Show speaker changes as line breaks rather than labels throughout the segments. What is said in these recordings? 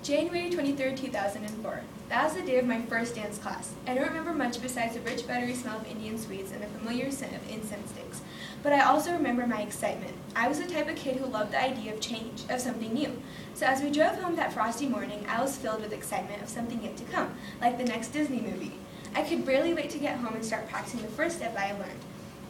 January 23rd, 2004. That was the day of my first dance class. I don't remember much besides the rich buttery smell of Indian sweets and the familiar scent of incense sticks. But I also remember my excitement. I was the type of kid who loved the idea of change, of something new. So as we drove home that frosty morning, I was filled with excitement of something yet to come, like the next Disney movie. I could barely wait to get home and start practicing the first step I had learned.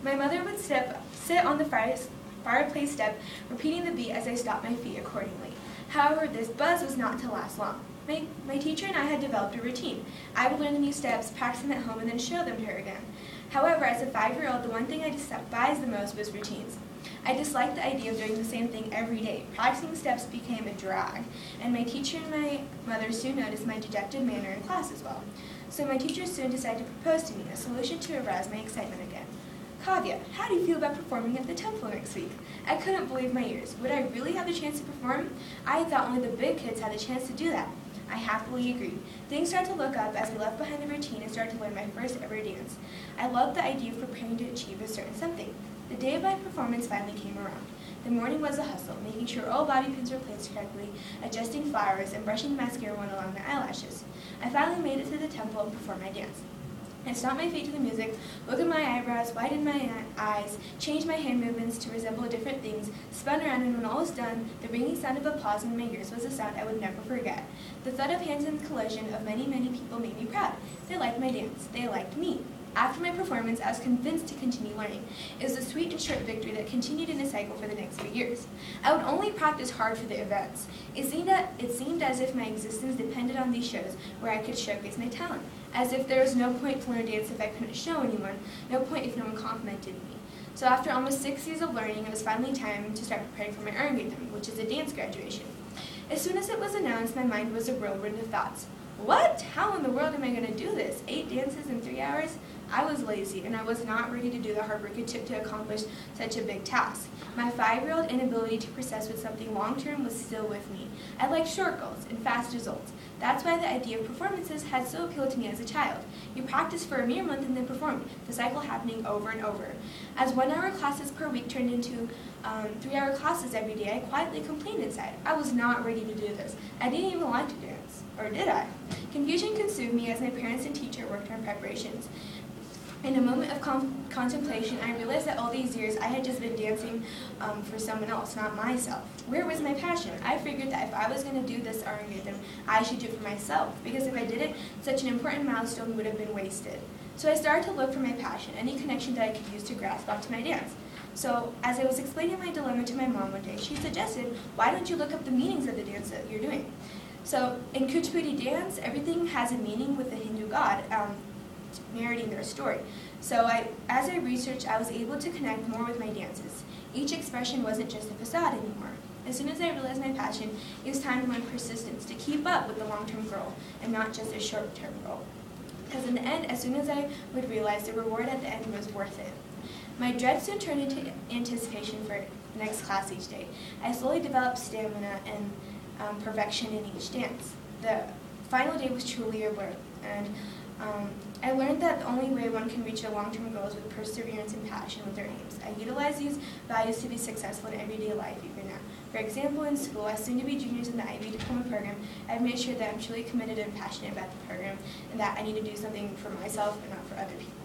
My mother would sit on the fireplace step, repeating the beat as I stopped my feet accordingly. However, this buzz was not to last long. My teacher and I had developed a routine. I would learn the new steps, practice them at home, and then show them to her again. However, as a 5-year-old, the one thing I despised the most was routines. I disliked the idea of doing the same thing every day. Practicing steps became a drag, and my teacher and my mother soon noticed my dejected manner in class as well. So my teacher soon decided to propose to me a solution to arouse my excitement again. Kavya, how do you feel about performing at the temple next week? I couldn't believe my ears. Would I really have the chance to perform? I thought only the big kids had the chance to do that. I happily agreed. Things started to look up as we left behind the routine and started to learn my first ever dance. I loved the idea of preparing to achieve a certain something. The day of my performance finally came around. The morning was a hustle, making sure all bobby pins were placed correctly, adjusting flowers, and brushing mascara on along the eyelashes. I finally made it to the temple and performed my dance. I stomped my feet to the music, looked at my eyebrows, widened my eyes, changed my hand movements to resemble different things, spun around, and when all was done, the ringing sound of applause in my ears was a sound I would never forget. The thud of hands and the collision of many, many people made me proud. They liked my dance. They liked me. After my performance, I was convinced to continue learning. It was a sweet and short victory that continued in a cycle for the next few years. I would only practice hard for the events. It seemed as if my existence depended on these shows where I could showcase my talent, as if there was no point to learn dance if I couldn't show anyone, no point if no one complimented me. So after almost 6 years of learning, it was finally time to start preparing for my Arangatan, which is a dance graduation. As soon as it was announced, my mind was a whirlwind of thoughts. What? How in the world am I going to do this? 8 dances in 3 hours? I was lazy, and I was not ready to do the hard work it took to accomplish such a big task. My 5-year-old inability to persist with something long-term was still with me. I liked short goals and fast results. That's why the idea of performances had so appealed to me as a child. You practice for a mere month and then perform, the cycle happening over and over. As 1-hour classes per week turned into 3-hour classes every day, I quietly complained inside. I was not ready to do this. I didn't even like to dance. Or did I? Confusion consumed me as my parents and teacher worked on preparations. In a moment of contemplation, I realized that all these years I had just been dancing for someone else, not myself. Where was my passion? I figured that if I was going to do this Arangatan, I should do it for myself, because if I didn't, such an important milestone would have been wasted. So I started to look for my passion, any connection that I could use to grasp onto my dance. So as I was explaining my dilemma to my mom one day, she suggested, why don't you look up the meanings of the dance that you're doing? So in Kuchipudi dance, everything has a meaning with the Hindu god narrating their story. So as I researched, I was able to connect more with my dances. Each expression wasn't just a facade anymore. As soon as I realized my passion, it was time to learn persistence, to keep up with the long-term goal and not just a short-term goal. Because in the end, as soon as I would realize, the reward at the end was worth it. My dread soon turned into anticipation for the next class each day. I slowly developed stamina and perfection in each dance. The final day was truly a blur, and I learned that the only way one can reach a long-term goal is with perseverance and passion with their aims. I utilize these values to be successful in everyday life even now. For example, in school, as soon-to-be juniors in the IB diploma program, I've made sure that I'm truly committed and passionate about the program and that I need to do something for myself and not for other people.